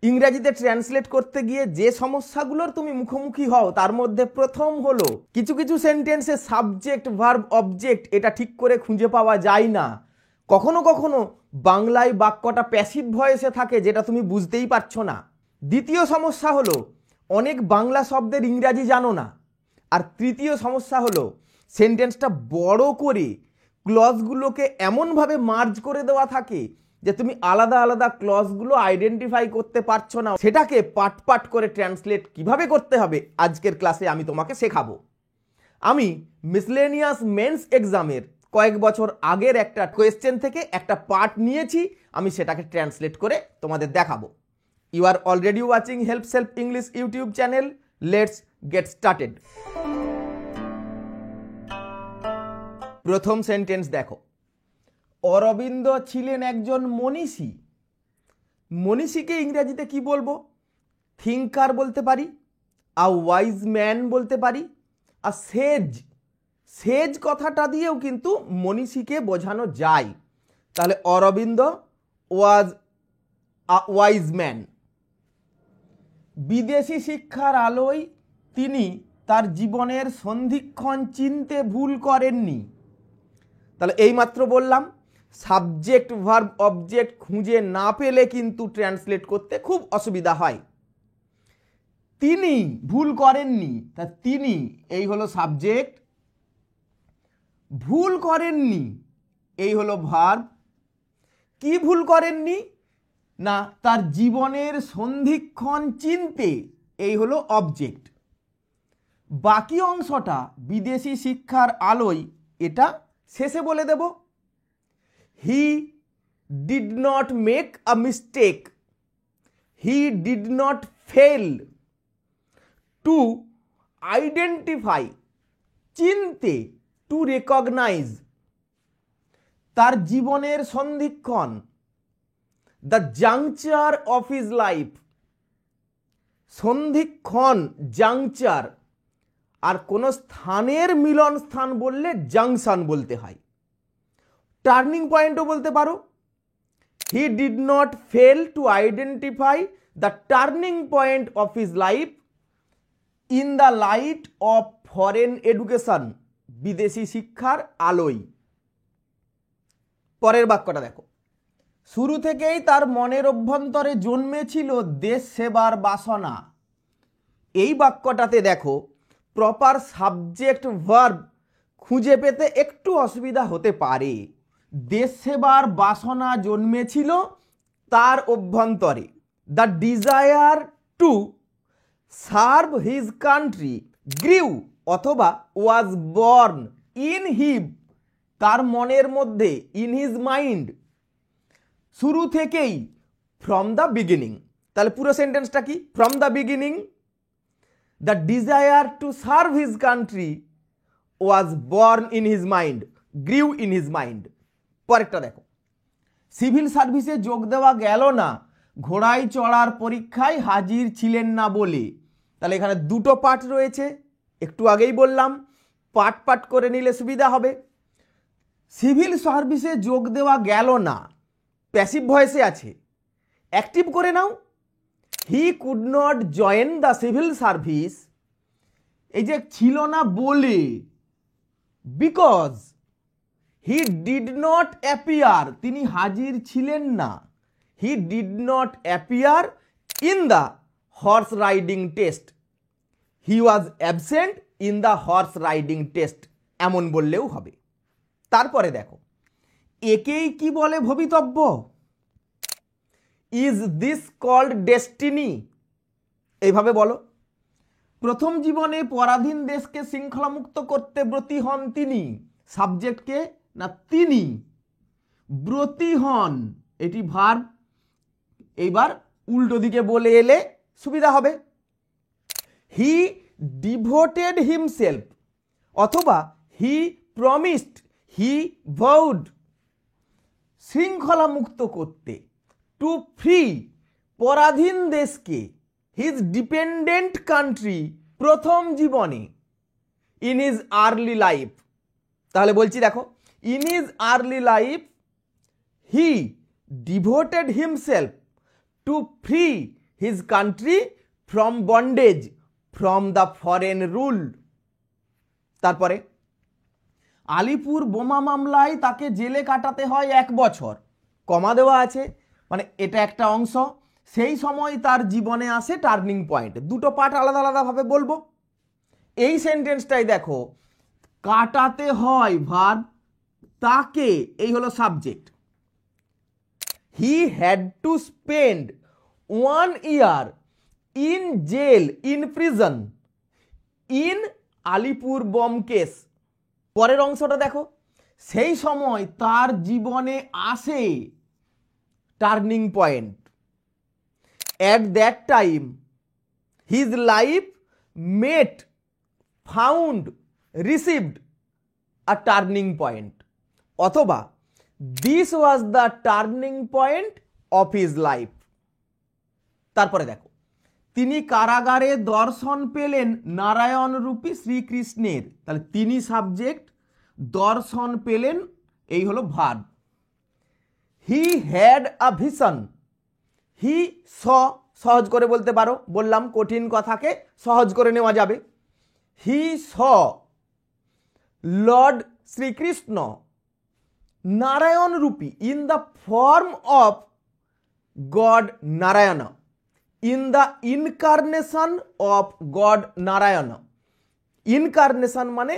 ইংরেজিতে ট্রান্সলেট করতে গিয়ে যে সমস্যাগুলোর তুমি মুখোমুখি হও তার মধ্যে প্রথম হলো কিছু কিছু সেন্টেন্সে সাবজেক্ট ভার্ব অবজেক্ট এটা ঠিক করে খুঁজে পাওয়া যায় না। কখনো কখনো বাংলায় বাক্যটা প্যাসিভ ভয়েসে থাকে যেটা তুমি বুঝতেই পারছো না। দ্বিতীয় সমস্যা হলো অনেক বাংলা শব্দের ইংরাজি জানো না। আর তৃতীয় সমস্যা হলো সেন্টেন্সটা বড় করে ক্লজগুলোকে এমনভাবে মার্জ করে দেওয়া থাকে যে তুমি আলাদা আলাদা ক্লজগুলো আইডেন্টিফাই করতে পারছো না। সেটাকে পাট পাট করে ট্রান্সলেট কিভাবে করতে হবে আজকের ক্লাসে আমি তোমাকে শেখাবো। আমি মিসলেনিয়াস মেন্স এক্সামের কয়েক বছর আগের একটা কোয়েশ্চেন থেকে একটা পার্ট নিয়েছি, আমি সেটাকে ট্রান্সলেট করে তোমাদের দেখাবো। You are already watching help self English YouTube channel. Let's get started. প্রথম সেন্টেন্স দেখো, অরবিন্দ ছিলেন একজন মনীষী। মনীষীকে ইংরেজিতে কি বলবো? থিঙ্কার বলতে পারি, আ ওয়াইজ ম্যান বলতে পারি, আর সেজ। সেজ কথাটা দিয়েও কিন্তু মনীষীকে বোঝানো যায়। তাহলে অরবিন্দ ওয়াজ আ ওয়াইজ ম্যান। বিদেশি শিক্ষার আলোয় তিনি তার জীবনের সন্ধিক্ষণ চিনতে ভুল করেননি। তাহলে এইমাত্র বললাম সাবজেক্ট ভার্ব অবজেক্ট খুঁজে না পেলে কিন্তু ট্রান্সলেট করতে খুব অসুবিধা হয়। তিনি ভুল করেননি, তা তিনি এই হলো সাবজেক্ট, ভুল করেননি এই হলো ভার্ব। কি ভুল করেননি? না, তার জীবনের সন্ধিক্ষণ চিনতে এই হলো অবজেক্ট। বাকি অংশটা বিদেশি শিক্ষার আলোয় এটা শেষে বলে দেব। He did not make a mistake, he did not fail to identify, চিনতে, টু রেকগনাইজ তার জীবনের সন্ধিক্ষণ, the junction of his life. সন্ধিক্ষণ জাংচার, আর কোন স্থানের মিলন স্থান বললে জাংশন বলতে হয়। টার্নিং পয়েন্টও বলতে পারো। হি did not fail to identify the turning point of his life in the light off foreign education, বিদেশি শিক্ষার আলোয়। পরের বাক্যটা দেখো, শুরু থেকেই তার মনের অভ্যন্তরে জন্মেছিল দেশ সেবার বাসনা। এই বাক্যটাতে দেখো প্রপার সাবজেক্ট ভার্ব খুঁজে পেতে একটু অসুবিধা হতে পারে। দেশ সেবার বাসনা জন্মেছিল তার অভ্যন্তরে। The desire to serve his country গ্রিউ অথবা ওয়াজ বর্ন ইন হিম, তার মনের মধ্যে, ইন হিজ মাইন্ড। শুরু থেকেই, ফ্রম দ্য বিগিনিং। তাহলে পুরো সেন্টেন্সটা কি? From the beginning the desire to serve his country was born in his mind, গ্রিউ in his mind. পরেরটা দেখো, সিভিল সার্ভিসে যোগ দেওয়া গেল না, ঘোড়ায় চড়ার পরীক্ষায় হাজির ছিলেন না বলে। তাহলে এখানে দুটো পার্ট রয়েছে, একটু আগেই বললাম পার্ট পার্ট করে নিলে সুবিধা হবে। সিভিল সার্ভিসে যোগ দেওয়া গেল না, প্যাসিভ ভয়েসে আছে, অ্যাক্টিভ করে নাও। He could not join the civil service, এই যে ছিল না বলে, because he did not appear, তিনি হাজির ছিলেন না। He did not appear in the horse riding test, he was absent in the horse riding test, এমন বললেও হবে। তারপরে দেখো, একেই কি বলে ভবিতব্য? Is this called destiny? এইভাবে বলো। প্রথম জীবনে পরাধীন দেশকে শৃঙ্খলামুক্ত করতে ব্রতী হন তিনি। সাবজেক্টকে না তিনি, ব্রতী হন এটি ভার্ব। এইবার উল্টো দিকে বলে এলে সুবিধা হবে। হি ডিভোটেড হিমসেলফ অথবা হি প্রমিসড, হি ভোড, শৃঙ্খলা মুক্ত করতে, টু ফ্রি, পরাধীন দেশকে, হিজ ডিপেন্ডেন্ট কান্ট্রি, প্রথম জীবনে, ইন হিজ আর্লি লাইফ। তাহলে বলছি দেখো, in his early life he devoted himself to free his country from bondage from the foreign rule. তারপরে আলিপুর বোমা মামলায় তাকে জেলে কাটাতে হয় 1 বছর, কমা দেওয়া আছে, মানে এটা একটা অংশ। সেই সময় তার জীবনে আসে টার্নিং পয়েন্ট। দুটো পার্ট আলাদা আলাদাভাবে বলবো। এই সেন্টেন্সটাই দেখো, কাটাতে হয় ভার্ব, তাকে এই হলো subject. He had to spend 1 year in jail in prison in Alipore bomb case. পরের অংশটা দেখো, সেই সময় তার জীবনে আসে turning point. At that time his life met found received a turning point, অথবা this was the turning point of his life. তারপরে দেখো, তিনি কারাগারে দর্শন পেলেন নারায়ণ রূপী শ্রীকৃষ্ণের। তাহলে তিনি সাবজেক্ট, দর্শন পেলেন এই হলো verb. He had a vision, he saw, সহজ করে বলতে পারো, বললাম কঠিন কথাকে সহজ করে নেওয়া যাবে। হি স লর্ড শ্রীকৃষ্ণ নারায়ণ রূপী in the form of god Narayan, in the incarnation of god Narayan. Incarnation মানে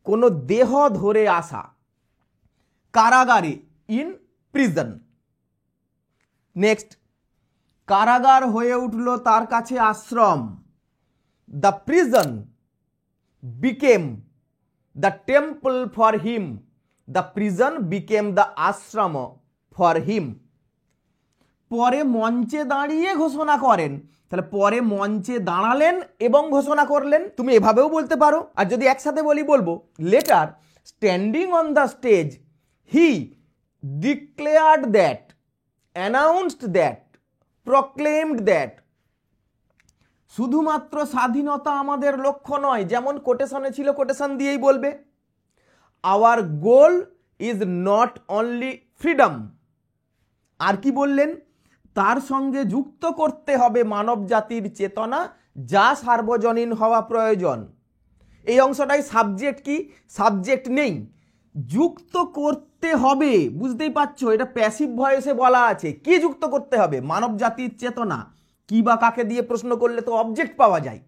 কোনো দেহ ধরে আসা, কারাগারে ইন প্রিজন। নেক্সট, কারাগার হয়ে উঠল তার কাছে আশ্রম। The prison became the temple for him, the prison became the ashram for him. পরে মঞ্চে দাঁড়িয়ে ঘোষণা করেন, তাহলে পরে মঞ্চে দাঁড়ালেন এবং ঘোষণা করলেন, তুমি এভাবেও বলতে পারো। আর যদি একসাথে বলি বলবো later standing on the stage he declared that, announced that, proclaimed that. শুধুমাত্র স্বাধীনতা আমাদের লক্ষ্য নয়, যেমন কোটেশনে ছিল কোটেশন দিয়েই বলবে। Our goal is not only freedom. আর কি বললেন, তার সঙ্গে যুক্ত করতে হবে মানব জাতির চেতনা, যা সার্বজনীন হওয়া প্রয়োজন। এই অংশটাই সাবজেক্ট, কি সাবজেক্ট নেই, যুক্ত করতে হবে। বুঝতেই পারছো, এটা প্যাসিভ ভয়েসে বলা আছে। কি যুক্ত করতে হবে? মানব জাতির চেতনা। কি বা কাকে দিয়ে প্রশ্ন করলে তো অবজেক্ট পাওয়া যায়।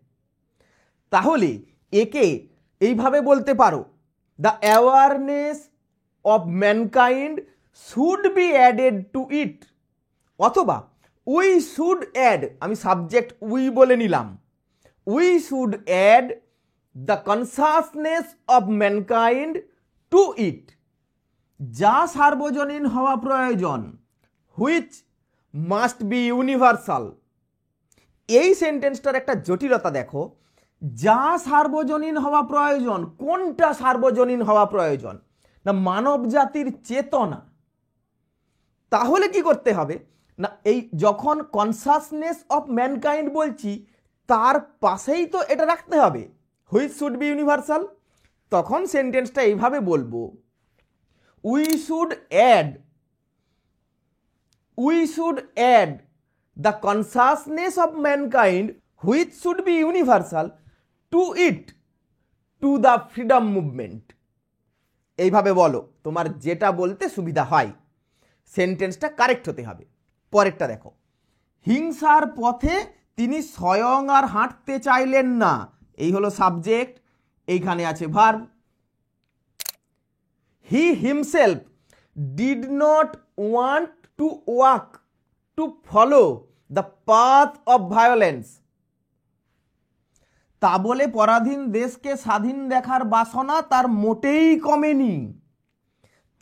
তাহলে একে এইভাবে বলতে পারো, the awareness of mankind should be added to it, অথবা উই শুড অ্যাড, আমি সাবজেক্ট উই বলে নিলাম, we should add the consciousness of mankind to it, যা সার্বজনীন হওয়া প্রয়োজন, হুইচ মাস্ট বি ইউনিভার্সাল। এই সেন্টেন্সটার একটা জটিলতা দেখো, যা সার্বজনীন হওয়া প্রয়োজন, কোনটা সার্বজনীন হওয়া প্রয়োজন? না মানব জাতির চেতনা। তাহলে কি করতে হবে না, এই যখন কনসাসনেস অফ ম্যানকাইন্ড বলছি তার পাশেই তো এটা রাখতে হবে, হুইচ শুড বি ইউনিভার্সাল। তখন সেন্টেন্সটা এইভাবে বলবো, we should add the consciousness of mankind which should be universal to it, to the freedom movement. এইভাবে বলো, তোমার যেটা বলতে সুবিধা হয়। সেন্টেন্সটা কারেক্ট হতে হবে। পরেরটা দেখো, হিংসার পথে তিনি স্বয়ং আর হাঁটতে চাইলেন না। এই হলো সাবজেক্ট, এইখানে আছে verb. He himself did not want to walk to follow the path of violence. তা বলে পরাধীন দেশকে স্বাধীন দেখার বাসনা তার মোটেই কমেনি।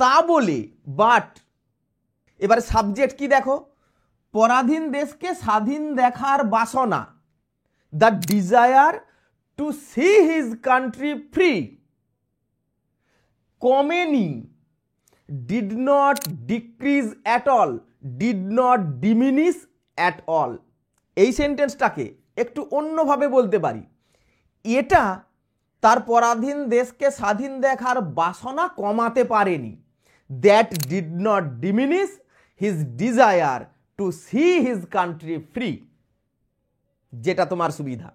তা বলে, বাট, এবারে সাবজেক্ট কি দেখো, পরাধীন দেশকে স্বাধীন দেখার বাসনা, the desire to see his country free, কমেনি, did not decrease at all, did not diminish at all. এই সেন্টেন্সটাকে একটু অন্যভাবে বলতে পারি, এটা তার পরাধীন দেশকে স্বাধীন দেখার বাসনা কমাতে পারেনি, that did not diminish his desire to see his country free. যেটা তোমার সুবিধা।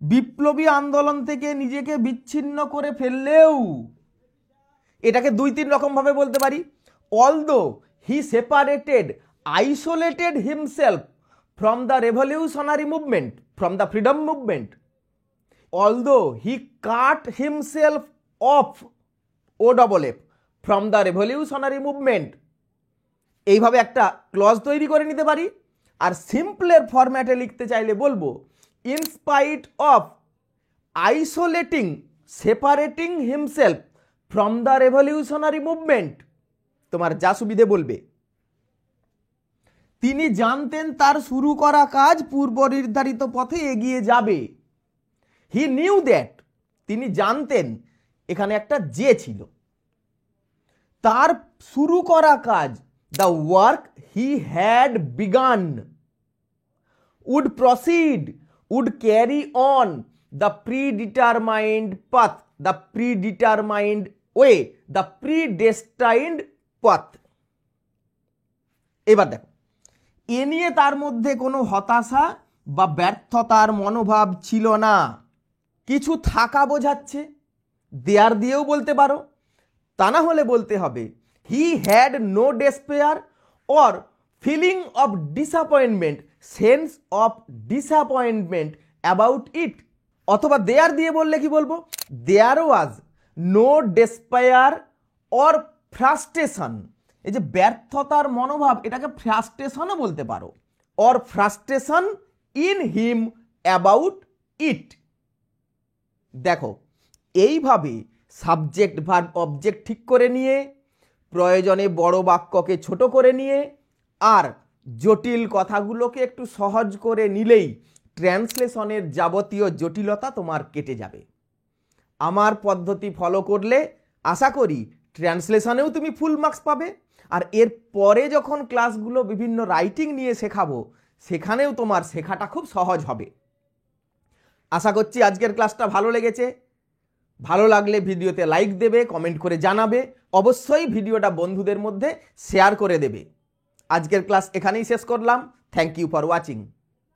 বিপ্লবী আন্দোলন থেকে নিজেকে বিচ্ছিন্ন করে ফেললেও এটাকে 2-3 রকম ভাবে বলতে পারি। Although he separated isolated himself from the revolutionary movement, from the freedom movement, although he cut himself of OFF from the revolutionary movement, এইভাবে একটা ক্লজ তৈরি করে নিতে পারি। আর সিম্পলের ফরম্যাটে লিখতে চাইলে বলবো in spite of isolating separating himself from the revolutionary movement, তোমার যা সুবিধে বলবে। তিনি জানতেন তার শুরু করা কাজ পূর্ব নির্ধারিত পথে এগিয়ে যাবে। হি নিউ দ্যাট, তিনি জানতেন, এখানে একটা যে ছিল, তার শুরু করা কাজ, the work he had began would proceed, would carry on the predetermined path, the predetermined way, the predestined path। এবার দেখো, এ নিয়ে তার মধ্যে কোনো হতাশা বা ব্যর্থতার মনোভাব ছিল না। কিছু থাকা বোঝাচ্ছে, দেয়ার দিয়েও বলতে পারো, তা না হলে বলতে হবে he had no despair or feeling of disappointment, sense of disappointment about it. অথবা দেয়ার দিয়ে বললে কি বলবো, there was no despair or frustration. এই যে ব্যর্থতার মনোভাব, এটাকে ফ্রাস্ট্রেশনও বলতে পারো, or frustration in him about it. দেখো, এইভাবে সাবজেক্ট ভার্ব অবজেক্ট ঠিক করে নিয়ে, প্রয়োজনে বড় বাক্যকে ছোট করে নিয়ে, আর জটিল কথাগুলোকে একটু সহজ করে নিলেই ট্রান্সলেশনের যাবতীয় জটিলতা তোমার কেটে যাবে। আমার পদ্ধতি ফলো করলে আশা করি ট্রান্সলেশনেও তুমি ফুল মার্কস পাবে। আর এর পরে যখন ক্লাসগুলো বিভিন্ন রাইটিং নিয়ে শেখাবো, সেখানেও তোমার শেখাটা খুব সহজ হবে। আশা করছি আজকের ক্লাসটা ভালো লেগেছে। ভালো লাগলে ভিডিওতে লাইক দেবে, কমেন্ট করে জানাবে, অবশ্যই ভিডিওটা বন্ধুদের মধ্যে শেয়ার করে দেবে। আজকের ক্লাস এখানেই শেষ করলাম। Thank you for watching.